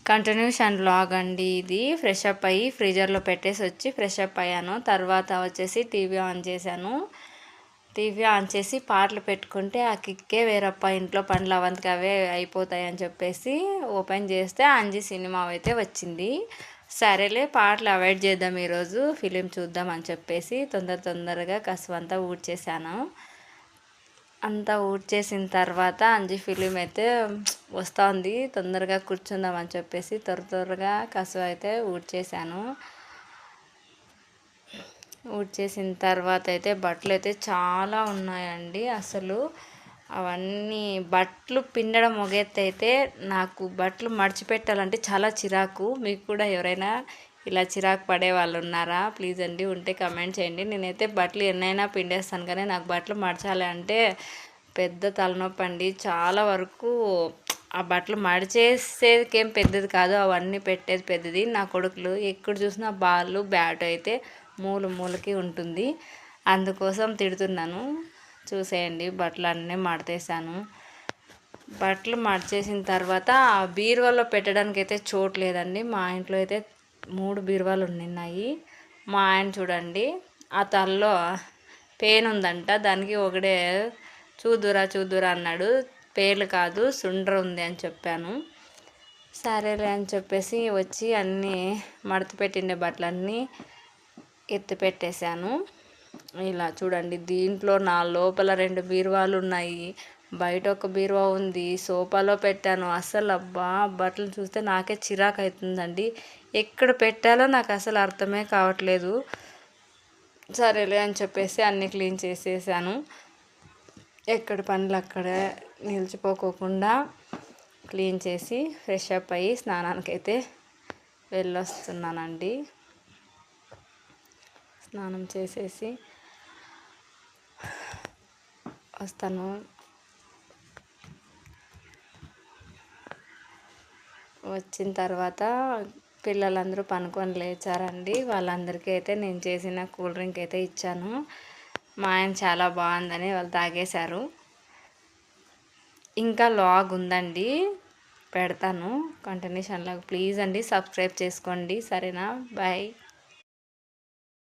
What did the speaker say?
Continuation vlog అండి ఇది. Fresh up అయ్యి ఫ్రీజర్లో పెట్టేసి వచ్చి ఫ్రెష్ అప్ అయ్యాను. తర్వాత వచ్చేసి టీవీ ఆన్ చేశాను. టీవీ ఆన్ చేసి పాటలు పెట్టుకుంటే ఆ కిక్కే వేరప్ప. ఇంట్లో పనులు అవంతకి అవే అయిపోతాయని చెప్పేసి ఓపెన్ చేస్తే అంజీ సినిమా అయితే వచ్చింది. సరేలే పాటలు అవాయిడ్ చేద్దాం, ఈరోజు ఫిలిం చూద్దాం అని చెప్పేసి తొందరగా కసువంతా ఊడ్చేసాను. అంతా ఊడ్చేసిన తర్వాత అంజీ ఫిలిం అయితే వస్తుంది, తొందరగా కూర్చుందామని చెప్పేసి త్వరగా కసువు అయితే ఊడ్చేసాను. ఊడ్చేసిన తర్వాత అయితే బట్టలు అయితే చాలా ఉన్నాయండి. అసలు అవన్నీ బట్టలు పిండడం మొగెత్తి అయితే నాకు బట్టలు మడిచిపెట్టాలంటే చాలా చిరాకు. మీకు కూడా ఎవరైనా ఇలా చిరాకు పడే వాళ్ళు ఉన్నారా? ప్లీజ్ అండి, ఉంటే కమెంట్ చేయండి. నేనైతే బట్టలు ఎన్నైనా పిండేస్తాను, కానీ నాకు బట్టలు మడచాలి అంటే పెద్ద తలనొప్పి అండి. చాలా వరకు ఆ బట్టలు మడిచేసేదికేం పెద్దది కాదు, అవన్నీ పెట్టేది పెద్దది. నా కొడుకులు ఎక్కడ చూసినా బాల్ బ్యాట్ అయితే మూలకి ఉంటుంది, అందుకోసం తిడుతున్నాను. చూసేయండి, బట్టలు అన్నీ మడతేసాను. బట్టలు మడిచేసిన తర్వాత ఆ బీరువాలో పెట్టడానికి అయితే చోటు లేదండి. మా ఇంట్లో అయితే 3 బీరువాలు ఉన్నాయి. మా ఆయన చూడండి, ఆ తలలో పెయిన్ ఉందంట, దానికి ఒకడే చూదురా అన్నాడు. పేర్లు కాదు, సుండ్ర ఉంది అని చెప్పాను. సరేలే అని చెప్పేసి వచ్చి అన్నీ మడత పెట్టిండే బట్టలన్నీ ఎత్తి పెట్టేశాను. ఇలా చూడండి, దీంట్లో నా లోపల 2 బీరువాలు ఉన్నాయి, బయట ఒక బీరువా ఉంది, సోఫాలో పెట్టాను. అసలు అబ్బా, బట్టలు చూస్తే నాకే చిరాకు అవుతుందండి. ఎక్కడ పెట్టాలో నాకు అసలు అర్థమే కావట్లేదు. సరేలే అని చెప్పేసి అన్నీ క్లీన్ చేసేసాను. ఎక్కడ పనులు అక్కడే నిలిచిపోకోకుండా క్లీన్ చేసి ఫ్రెష్ అప్ అయ్యి స్నానానికైతే వెళ్ళొస్తున్నానండి. స్నానం చేసేసి వస్తాను. వచ్చిన తర్వాత పిల్లలందరూ పనుకొని లేచారండి. వాళ్ళందరికీ అయితే నేను చేసిన కూల్ డ్రింక్ అయితే ఇచ్చాను. మా ఆయన చాలా బాగుందని వాళ్ళు తాగేశారు. ఇంకా లాగ్ ఉందండి, పెడతాను కంటిన్యూషన్లో. ప్లీజ్ అండి, సబ్స్క్రైబ్ చేసుకోండి, సరేనా? బాయ్.